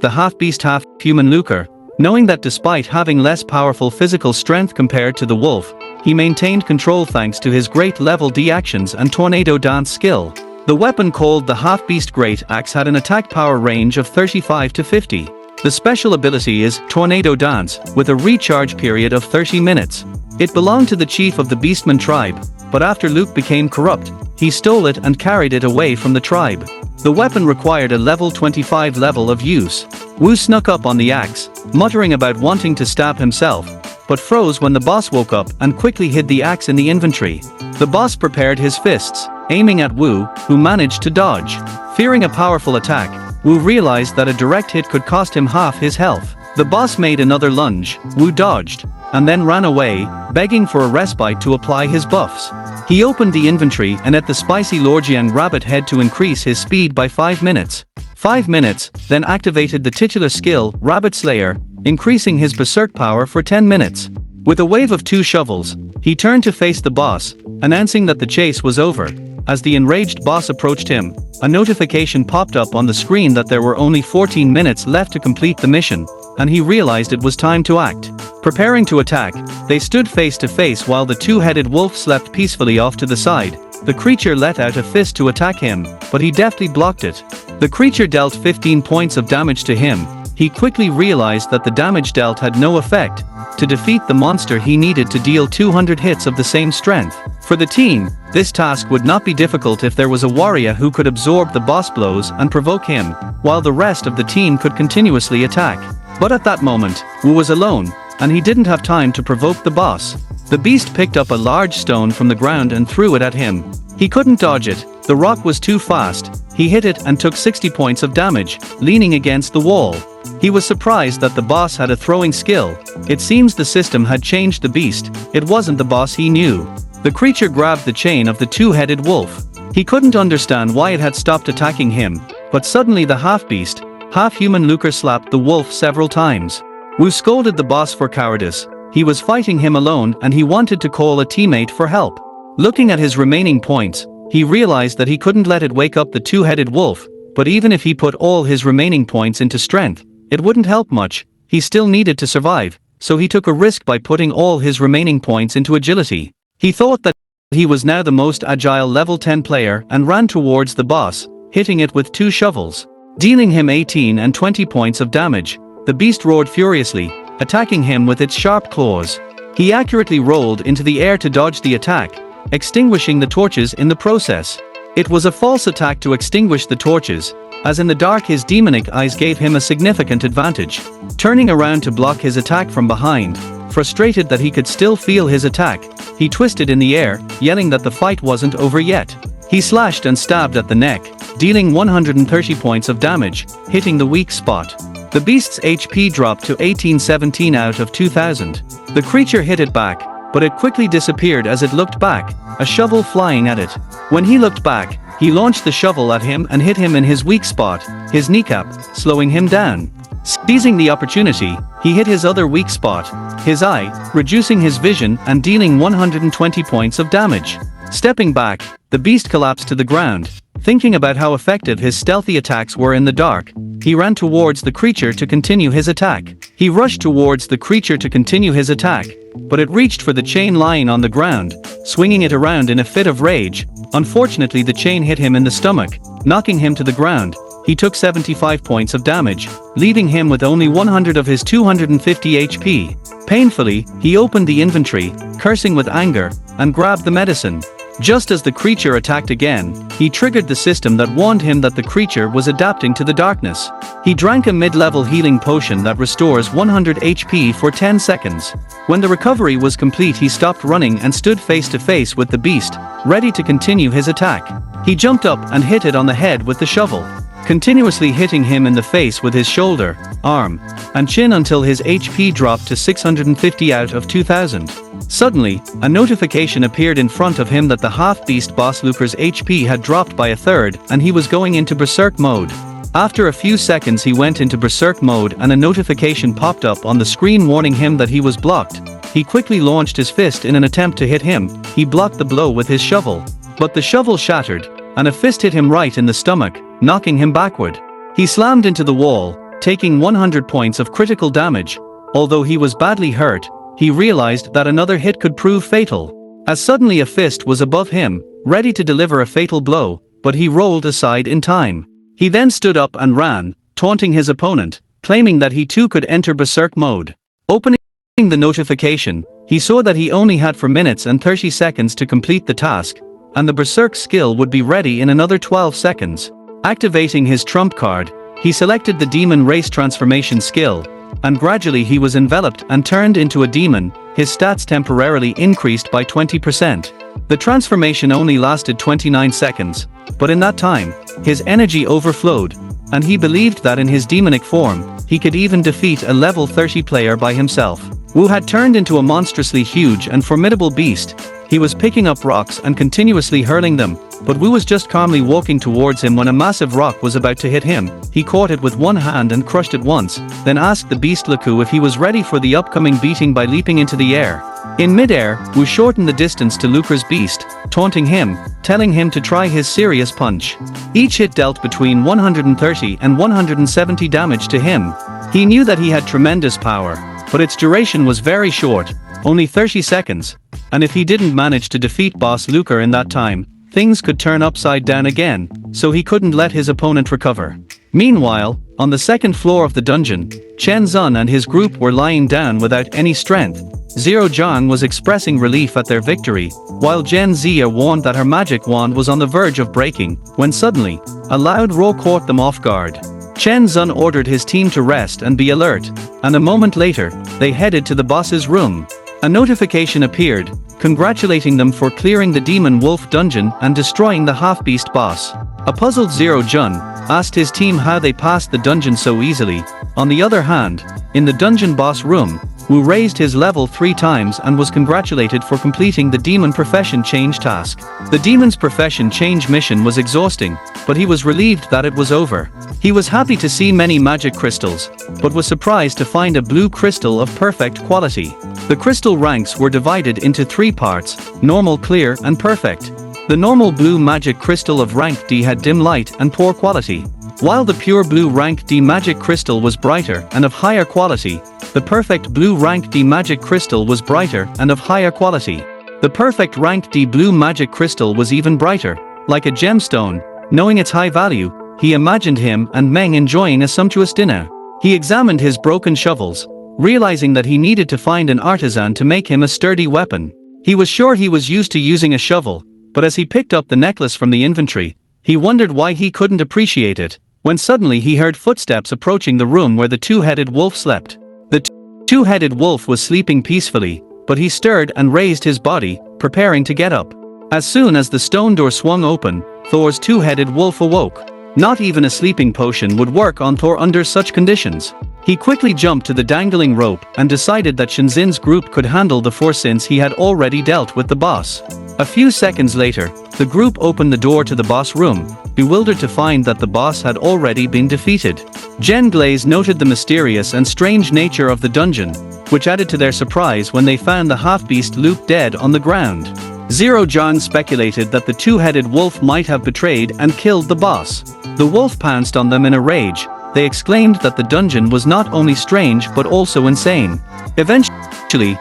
the half-beast half-human Luker, knowing that despite having less powerful physical strength compared to the wolf, he maintained control thanks to his great level D actions and tornado dance skill. The weapon called the half-beast Great Axe had an attack power range of 35 to 50. The special ability is Tornado Dance, with a recharge period of 30 minutes. It belonged to the chief of the Beastman tribe, but after Luke became corrupt, he stole it and carried it away from the tribe. The weapon required a level 25 level of use. Wu snuck up on the axe, muttering about wanting to stab himself, but froze when the boss woke up and quickly hid the axe in the inventory. The boss prepared his fists, aiming at Wu, who managed to dodge. Fearing a powerful attack, Wu realized that a direct hit could cost him half his health. The boss made another lunge, Wu dodged, and then ran away, begging for a respite to apply his buffs. He opened the inventory and ate the spicy Lorjiang rabbit head to increase his speed by 5 minutes. 5 minutes, then activated the titular skill, Rabbit Slayer, increasing his berserk power for 10 minutes. With a wave of 2 shovels, he turned to face the boss, announcing that the chase was over. As the enraged boss approached him, a notification popped up on the screen that there were only 14 minutes left to complete the mission, and he realized it was time to act. Preparing to attack, they stood face to face while the two-headed wolf slept peacefully off to the side. The creature let out a fist to attack him, but he deftly blocked it. The creature dealt 15 points of damage to him. He quickly realized that the damage dealt had no effect. To defeat the monster he needed to deal 200 hits of the same strength. For the team, this task would not be difficult if there was a warrior who could absorb the boss blows and provoke him, while the rest of the team could continuously attack. But at that moment, Wu was alone, and he didn't have time to provoke the boss. The beast picked up a large stone from the ground and threw it at him. He couldn't dodge it, the rock was too fast. He hit it and took 60 points of damage, leaning against the wall. He was surprised that the boss had a throwing skill. It seems the system had changed the beast. It wasn't the boss he knew. The creature grabbed the chain of the two-headed wolf. He couldn't understand why it had stopped attacking him, but suddenly the half-beast, half-human Luker slapped the wolf several times. Wu scolded the boss for cowardice. He was fighting him alone and he wanted to call a teammate for help. Looking at his remaining points, he realized that he couldn't let it wake up the two-headed wolf, but even if he put all his remaining points into strength, it wouldn't help much. He still needed to survive, so he took a risk by putting all his remaining points into agility. He thought that he was now the most agile level 10 player and ran towards the boss, hitting it with 2 shovels. Dealing him 18 and 20 points of damage, the beast roared furiously, attacking him with its sharp claws. He accurately rolled into the air to dodge the attack, extinguishing the torches in the process. It was a false attack to extinguish the torches, as in the dark his demonic eyes gave him a significant advantage. Turning around to block his attack from behind, frustrated that he could still feel his attack, he twisted in the air, yelling that the fight wasn't over yet. He slashed and stabbed at the neck, dealing 130 points of damage, hitting the weak spot. The beast's HP dropped to 1817 out of 2000. The creature hit it back, but it quickly disappeared as it looked back, a shovel flying at it. When he looked back, he launched the shovel at him and hit him in his weak spot, his kneecap, slowing him down. Seizing the opportunity, he hit his other weak spot, his eye, reducing his vision and dealing 120 points of damage. Stepping back, the beast collapsed to the ground. Thinking about how effective his stealthy attacks were in the dark, he ran towards the creature to continue his attack. He rushed towards the creature to continue his attack, but it reached for the chain lying on the ground, swinging it around in a fit of rage. Unfortunately, the chain hit him in the stomach, knocking him to the ground. He took 75 points of damage, leaving him with only 100 of his 250 HP. Painfully, he opened the inventory, cursing with anger, and grabbed the medicine. Just as the creature attacked again, he triggered the system that warned him that the creature was adapting to the darkness. He drank a mid-level healing potion that restores 100 HP for 10 seconds. When the recovery was complete, he stopped running and stood face to face with the beast, ready to continue his attack. He jumped up and hit it on the head with the shovel, continuously hitting him in the face with his shoulder, arm, and chin until his HP dropped to 650 out of 2000. Suddenly, a notification appeared in front of him that the half-beast boss Luker's HP had dropped by a third and he was going into berserk mode. After a few seconds he went into berserk mode and a notification popped up on the screen warning him that he was blocked. He quickly launched his fist in an attempt to hit him. He blocked the blow with his shovel, but the shovel shattered, and a fist hit him right in the stomach, knocking him backward. He slammed into the wall, taking 100 points of critical damage. Although he was badly hurt, he realized that another hit could prove fatal. As suddenly a fist was above him, ready to deliver a fatal blow, but he rolled aside in time. He then stood up and ran, taunting his opponent, claiming that he too could enter berserk mode. Opening the notification, he saw that he only had 4 minutes and 30 seconds to complete the task, and the berserk skill would be ready in another 12 seconds. Activating his trump card, he selected the demon race transformation skill, and gradually he was enveloped and turned into a demon. His stats temporarily increased by 20%. The transformation only lasted 29 seconds, but in that time, his energy overflowed, and he believed that in his demonic form, he could even defeat a level 30 player by himself. Wu had turned into a monstrously huge and formidable beast. He was picking up rocks and continuously hurling them, but Wu was just calmly walking towards him when a massive rock was about to hit him. He caught it with one hand and crushed it once, then asked the beast Luku if he was ready for the upcoming beating by leaping into the air. In mid-air, Wu shortened the distance to Luker's beast, taunting him, telling him to try his serious punch. Each hit dealt between 130 and 170 damage to him. He knew that he had tremendous power, but its duration was very short, only 30 seconds, and if he didn't manage to defeat boss Luker in that time, things could turn upside down again, so he couldn't let his opponent recover. Meanwhile, on the second floor of the dungeon, Chen Zun and his group were lying down without any strength. Zero Zhang was expressing relief at their victory, while Gen Zia warned that her magic wand was on the verge of breaking, when suddenly, a loud roar caught them off guard. Chen Zun ordered his team to rest and be alert, and a moment later, they headed to the boss's room. A notification appeared, congratulating them for clearing the Demon Wolf dungeon and destroying the half-beast boss. A puzzled Zero Jun asked his team how they passed the dungeon so easily. On the other hand, in the dungeon boss room, Wu raised his level 3 times and was congratulated for completing the Demon Profession Change task. The Demon's Profession Change mission was exhausting, but he was relieved that it was over. He was happy to see many magic crystals, but was surprised to find a blue crystal of perfect quality. The crystal ranks were divided into 3 parts: normal, clear, and perfect. The normal blue magic crystal of rank D had dim light and poor quality. While the pure blue rank D magic crystal was brighter and of higher quality, the perfect blue rank D magic crystal was brighter and of higher quality. The perfect rank D blue magic crystal was even brighter, like a gemstone. Knowing its high value, he imagined him and Meng enjoying a sumptuous dinner. He examined his broken shovels, realizing that he needed to find an artisan to make him a sturdy weapon. He was sure he was used to using a shovel, but as he picked up the necklace from the inventory, he wondered why he couldn't appreciate it, when suddenly he heard footsteps approaching the room where the two-headed wolf slept. The two-headed wolf was sleeping peacefully, but he stirred and raised his body, preparing to get up. As soon as the stone door swung open, Thor's two-headed wolf awoke. Not even a sleeping potion would work on Thor under such conditions. He quickly jumped to the dangling rope and decided that Shinzin's group could handle the force since he had already dealt with the boss. A few seconds later, the group opened the door to the boss room, bewildered to find that the boss had already been defeated. Jen Glaze noted the mysterious and strange nature of the dungeon, which added to their surprise when they found the half-beast Luke dead on the ground. Zero John speculated that the two-headed wolf might have betrayed and killed the boss. The wolf pounced on them in a rage. They exclaimed that the dungeon was not only strange but also insane. Eventually,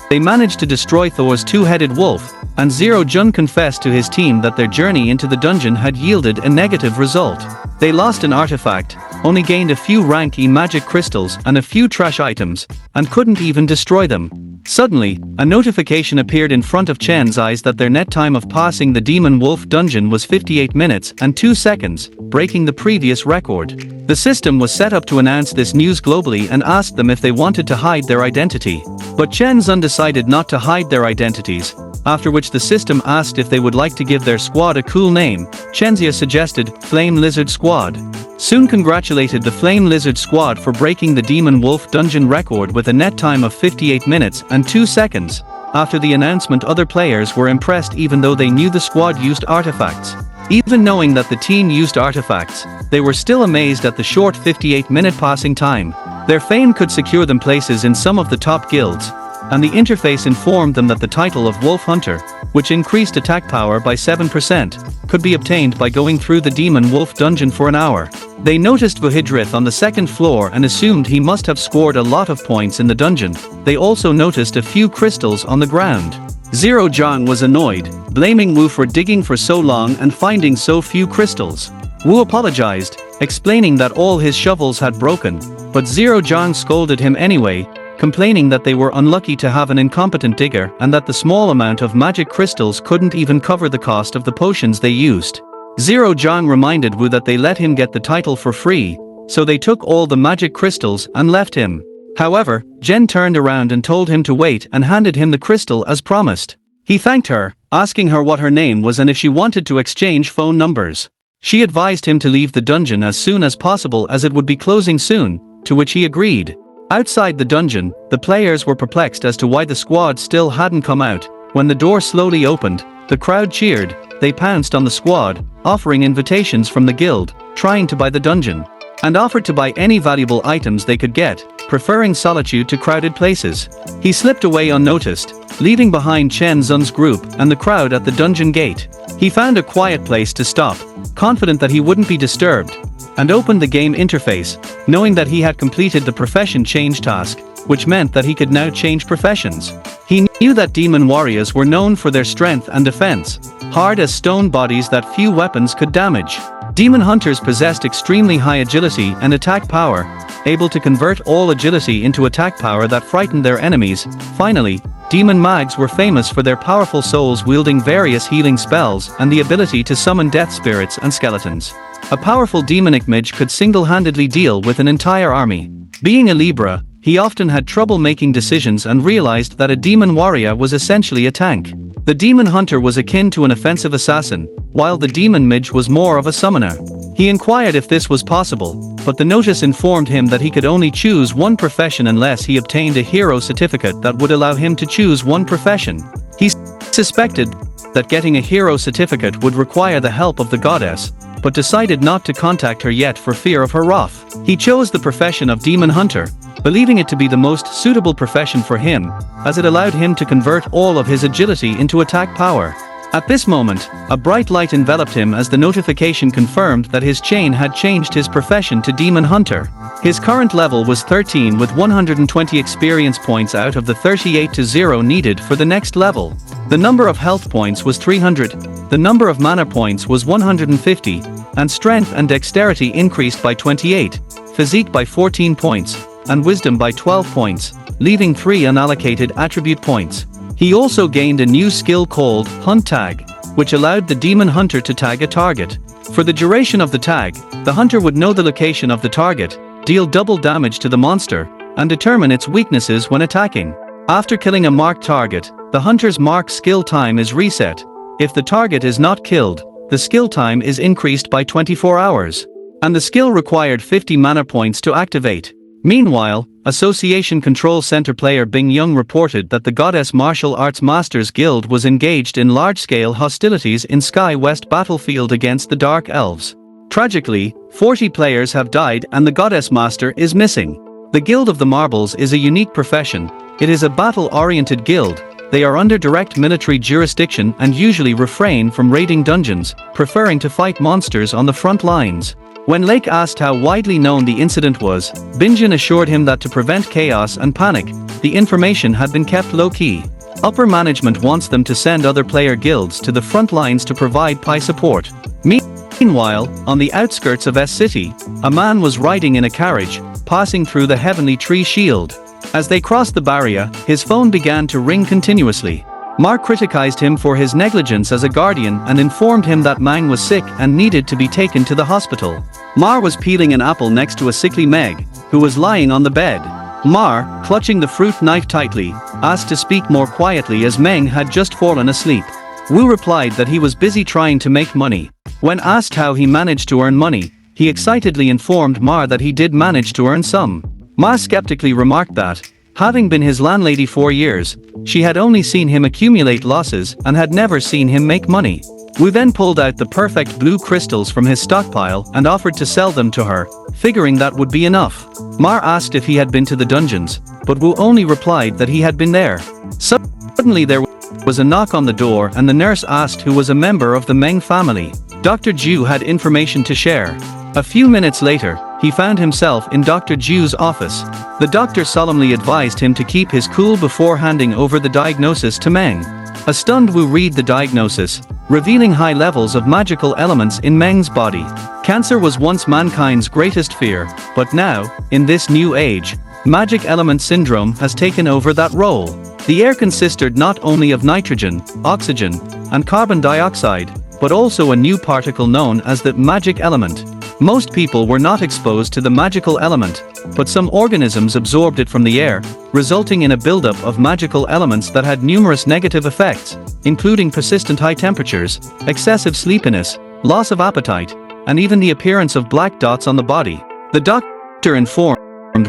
they managed to destroy Thor's two-headed wolf, and Zero Jun confessed to his team that their journey into the dungeon had yielded a negative result. They lost an artifact, only gained a few rank E magic crystals and a few trash items, and couldn't even destroy them. Suddenly, a notification appeared in front of Chen's eyes that their net time of passing the Demon Wolf dungeon was 58 minutes and 2 seconds, breaking the previous record. The system was set up to announce this news globally and asked them if they wanted to hide their identity. But Chen Zun decided not to hide their identities, after which the system asked if they would like to give their squad a cool name. Chenzia suggested Flame Lizard Squad. Soon congratulated the Flame Lizard Squad for breaking the Demon Wolf dungeon record with a net time of 58 minutes and 2 seconds. After the announcement, other players were impressed even though they knew the squad used artifacts. Even knowing that the team used artifacts, they were still amazed at the short 58-minute passing time. Their fame could secure them places in some of the top guilds, and the interface informed them that the title of Wolf Hunter, which increased attack power by 7%, could be obtained by going through the Demon Wolf dungeon for an hour. They noticed Vuhidrith on the second floor and assumed he must have scored a lot of points in the dungeon. They also noticed a few crystals on the ground. Zero Jong was annoyed, blaming Wu for digging for so long and finding so few crystals. Wu apologized, explaining that all his shovels had broken, but Zero Jong scolded him anyway, complaining that they were unlucky to have an incompetent digger and that the small amount of magic crystals couldn't even cover the cost of the potions they used. Zero Jong reminded Wu that they let him get the title for free, so they took all the magic crystals and left him. However, Jen turned around and told him to wait and handed him the crystal as promised. He thanked her, asking her what her name was and if she wanted to exchange phone numbers. She advised him to leave the dungeon as soon as possible as it would be closing soon, to which he agreed. Outside the dungeon, the players were perplexed as to why the squad still hadn't come out. When the door slowly opened, the crowd cheered. They pounced on the squad, offering invitations from the guild, trying to buy the dungeon, and offered to buy any valuable items they could get, preferring solitude to crowded places. He slipped away unnoticed, leaving behind Chen Zun's group and the crowd at the dungeon gate. He found a quiet place to stop, confident that he wouldn't be disturbed, and opened the game interface, knowing that he had completed the profession change task, which meant that he could now change professions. He knew that demon warriors were known for their strength and defense, hard as stone bodies that few weapons could damage. Demon hunters possessed extremely high agility and attack power, able to convert all agility into attack power that frightened their enemies. Finally, demon mags were famous for their powerful souls wielding various healing spells and the ability to summon death spirits and skeletons. A powerful demonic mage could single-handedly deal with an entire army. Being a Libra, he often had trouble making decisions and realized that a demon warrior was essentially a tank. The demon hunter was akin to an offensive assassin, while the demon mage was more of a summoner. He inquired if this was possible, but the notice informed him that he could only choose one profession unless he obtained a hero certificate that would allow him to choose one profession. He suspected that getting a hero certificate would require the help of the goddess, but decided not to contact her yet for fear of her wrath. He chose the profession of demon hunter, believing it to be the most suitable profession for him, as it allowed him to convert all of his agility into attack power. At this moment, a bright light enveloped him as the notification confirmed that his chain had changed his profession to Demon Hunter. His current level was 13 with 120 experience points out of the 38 to 0 needed for the next level. The number of health points was 300, the number of mana points was 150, and strength and dexterity increased by 28, physique by 14 points, and wisdom by 12 points, leaving 3 unallocated attribute points. He also gained a new skill called Hunt Tag, which allowed the Demon Hunter to tag a target. For the duration of the tag, the hunter would know the location of the target, deal double damage to the monster, and determine its weaknesses when attacking. After killing a marked target, the hunter's mark skill time is reset. If the target is not killed, the skill time is increased by 24 hours. And the skill required 50 mana points to activate. Meanwhile, Association Control Center player Bing Young reported that the Goddess Martial Arts Masters Guild was engaged in large-scale hostilities in Sky West Battlefield against the Dark Elves. Tragically, 40 players have died and the Goddess Master is missing. The Guild of the Marbles is a unique profession. It is a battle-oriented guild. They are under direct military jurisdiction and usually refrain from raiding dungeons, preferring to fight monsters on the front lines. When Lake asked how widely known the incident was, Binjin assured him that to prevent chaos and panic, the information had been kept low-key. Upper management wants them to send other player guilds to the front lines to provide PI support. Meanwhile, on the outskirts of S-City, a man was riding in a carriage, passing through the Heavenly Tree Shield. As they crossed the barrier, his phone began to ring continuously. Mar criticized him for his negligence as a guardian and informed him that Mang was sick and needed to be taken to the hospital. Mar was peeling an apple next to a sickly Meg, who was lying on the bed. Mar, clutching the fruit knife tightly, asked to speak more quietly as Meng had just fallen asleep. Wu replied that he was busy trying to make money. When asked how he managed to earn money, he excitedly informed Mar that he did manage to earn some. Mar skeptically remarked that, having been his landlady 4 years, she had only seen him accumulate losses and had never seen him make money. Wu then pulled out the perfect blue crystals from his stockpile and offered to sell them to her, figuring that would be enough. Mar asked if he had been to the dungeons, but Wu only replied that he had been there. Suddenly there was a knock on the door and the nurse asked who was a member of the Meng family. Dr. Ju had information to share. A few minutes later, he found himself in Dr. Ju's office. The doctor solemnly advised him to keep his cool before handing over the diagnosis to Meng. A stunned Wu read the diagnosis, revealing high levels of magical elements in Meng's body. Cancer was once mankind's greatest fear, but now, in this new age, magic element syndrome has taken over that role. The air consisted not only of nitrogen, oxygen, and carbon dioxide, but also a new particle known as the magic element. Most people were not exposed to the magical element, but some organisms absorbed it from the air, resulting in a buildup of magical elements that had numerous negative effects, including persistent high temperatures, excessive sleepiness, loss of appetite, and even the appearance of black dots on the body. The doctor informed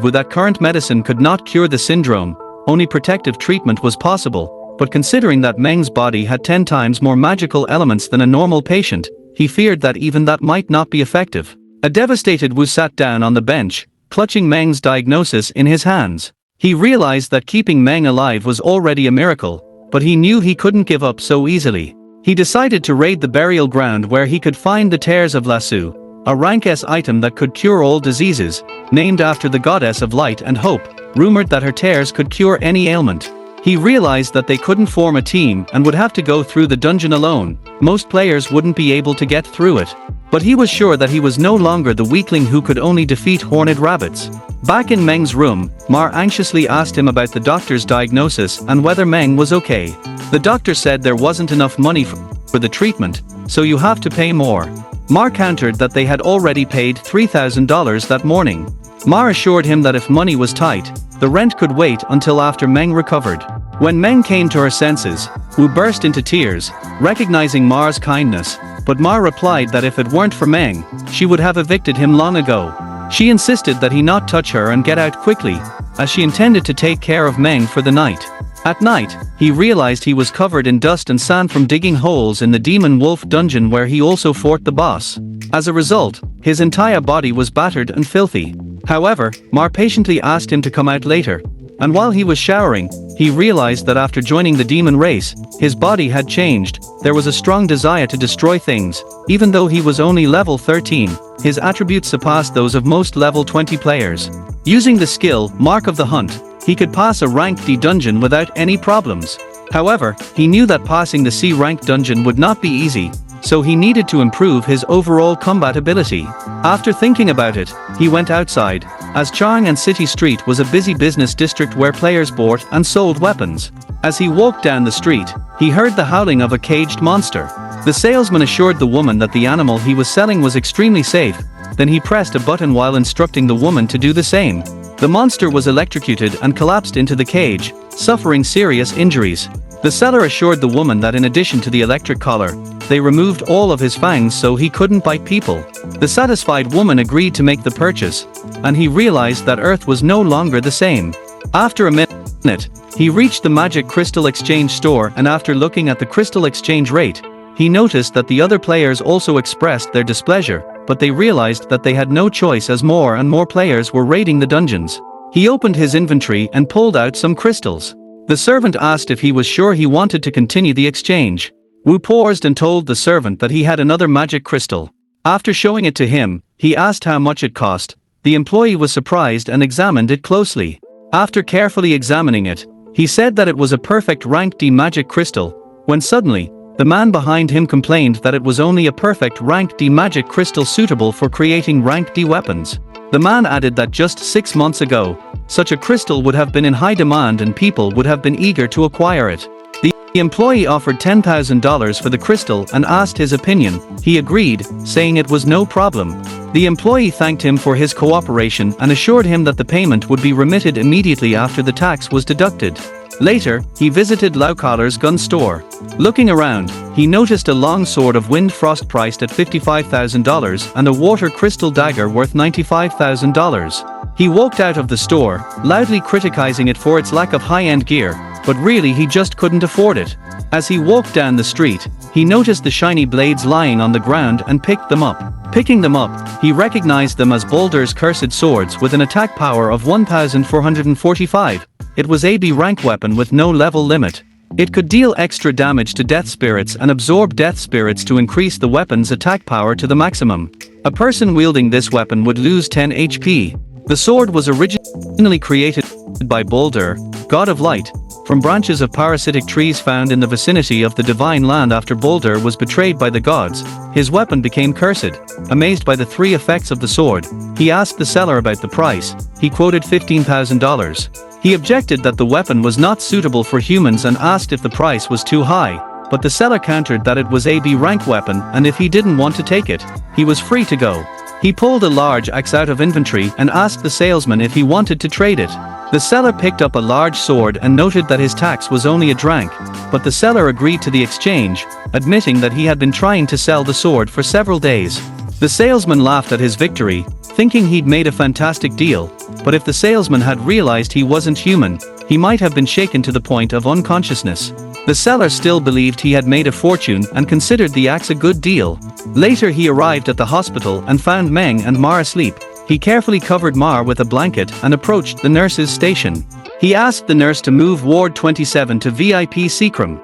Wu that current medicine could not cure the syndrome, only protective treatment was possible, but considering that Meng's body had 10 times more magical elements than a normal patient, he feared that even that might not be effective. A devastated Wu sat down on the bench, clutching Meng's diagnosis in his hands. He realized that keeping Meng alive was already a miracle, but he knew he couldn't give up so easily. He decided to raid the burial ground where he could find the Tears of Lasso, a rank S item that could cure all diseases, named after the goddess of light and hope, rumored that her tears could cure any ailment. He realized that they couldn't form a team and would have to go through the dungeon alone. Most players wouldn't be able to get through it. But he was sure that he was no longer the weakling who could only defeat horned rabbits. Back in Meng's room, Mar anxiously asked him about the doctor's diagnosis and whether Meng was okay. The doctor said there wasn't enough money for the treatment, so you have to pay more. Mar countered that they had already paid $3,000 that morning. Mar assured him that if money was tight, the rent could wait until after Meng recovered. When Meng came to her senses, Wu burst into tears, recognizing Mar's kindness, but Mar replied that if it weren't for Meng, she would have evicted him long ago. She insisted that he not touch her and get out quickly, as she intended to take care of Meng for the night. At night, he realized he was covered in dust and sand from digging holes in the Demon Wolf dungeon where he also fought the boss. As a result, his entire body was battered and filthy. However, Mar patiently asked him to come out later, And while he was showering, he realized that after joining the demon race, his body had changed. There was a strong desire to destroy things. Even though he was only level 13, his attributes surpassed those of most level 20 players. Using the skill, Mark of the Hunt, he could pass a rank D dungeon without any problems. However, he knew that passing the C rank dungeon would not be easy, so he needed to improve his overall combat ability. After thinking about it, he went outside, as Chang and City Street was a busy business district where players bought and sold weapons. As he walked down the street, he heard the howling of a caged monster. The salesman assured the woman that the animal he was selling was extremely safe, then he pressed a button while instructing the woman to do the same. The monster was electrocuted and collapsed into the cage, suffering serious injuries. The seller assured the woman that in addition to the electric collar, they removed all of his fangs so he couldn't bite people. The satisfied woman agreed to make the purchase, and he realized that Earth was no longer the same. After a minute, he reached the Magic Crystal Exchange store, and after looking at the crystal exchange rate, he noticed that the other players also expressed their displeasure, but they realized that they had no choice as more and more players were raiding the dungeons. He opened his inventory and pulled out some crystals. The servant asked if he was sure he wanted to continue the exchange. Wu paused and told the servant that he had another magic crystal. After showing it to him, he asked how much it cost. The employee was surprised and examined it closely. After carefully examining it, he said that it was a perfect rank D magic crystal, when suddenly, the man behind him complained that it was only a perfect rank D magic crystal suitable for creating rank D weapons. The man added that just 6 months ago, such a crystal would have been in high demand and people would have been eager to acquire it. The employee offered $10,000 for the crystal and asked his opinion. He agreed, saying it was no problem. The employee thanked him for his cooperation and assured him that the payment would be remitted immediately after the tax was deducted. Later, he visited Laukaller's gun store. Looking around, he noticed a long sword of wind frost priced at $55,000 and a water crystal dagger worth $95,000. He walked out of the store, loudly criticizing it for its lack of high-end gear, but really he just couldn't afford it. As he walked down the street, he noticed the shiny blades lying on the ground and picked them up. Picking them up, he recognized them as Baldur's Cursed Swords with an attack power of 1445. It was a B rank weapon with no level limit. It could deal extra damage to death spirits and absorb death spirits to increase the weapon's attack power to the maximum. A person wielding this weapon would lose 10 HP. The sword was originally created by Baldur, god of light, from branches of parasitic trees found in the vicinity of the divine land. After Baldur was betrayed by the gods, his weapon became cursed. Amazed by the 3 effects of the sword, he asked the seller about the price. He quoted $15,000. He objected that the weapon was not suitable for humans and asked if the price was too high, but the seller countered that it was a B rank weapon and if he didn't want to take it, he was free to go. He pulled a large axe out of inventory and asked the salesman if he wanted to trade it. The seller picked up a large sword and noted that his tax was only a drank, but the seller agreed to the exchange, admitting that he had been trying to sell the sword for several days. The salesman laughed at his victory, thinking he'd made a fantastic deal, but if the salesman had realized he wasn't human, he might have been shaken to the point of unconsciousness. The seller still believed he had made a fortune and considered the axe a good deal. Later he arrived at the hospital and found Meng and Mar asleep. He carefully covered Mar with a blanket and approached the nurse's station. He asked the nurse to move Ward 27 to VIP Secrum.